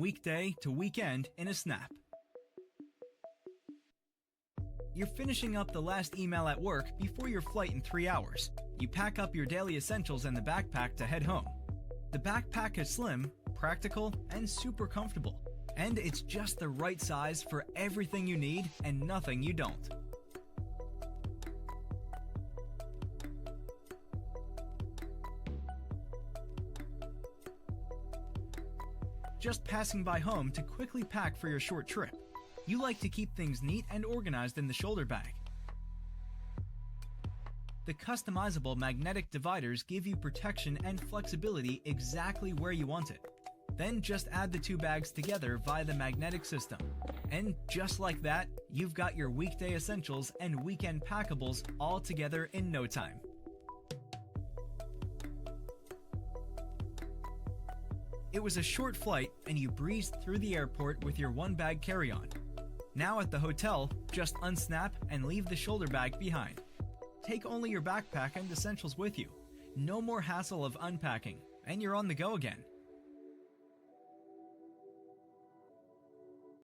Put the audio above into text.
weekday to weekend in a snap. You're finishing up the last email at work before your flight in 3 hours. You pack up your daily essentials and the backpack to head home. The backpack is slim, practical, and super comfortable. And it's just the right size for everything you need and nothing you don't. Just passing by home to quickly pack for your short trip. You like to keep things neat and organized in the shoulder bag. The customizable magnetic dividers give you protection and flexibility exactly where you want it. Then just add the two bags together via the magnetic system. And just like that, you've got your weekday essentials and weekend packables all together in no time. It was a short flight and you breezed through the airport with your one-bag carry-on. Now at the hotel, just unsnap and leave the shoulder bag behind. Take only your backpack and essentials with you. No more hassle of unpacking, and you're on the go again.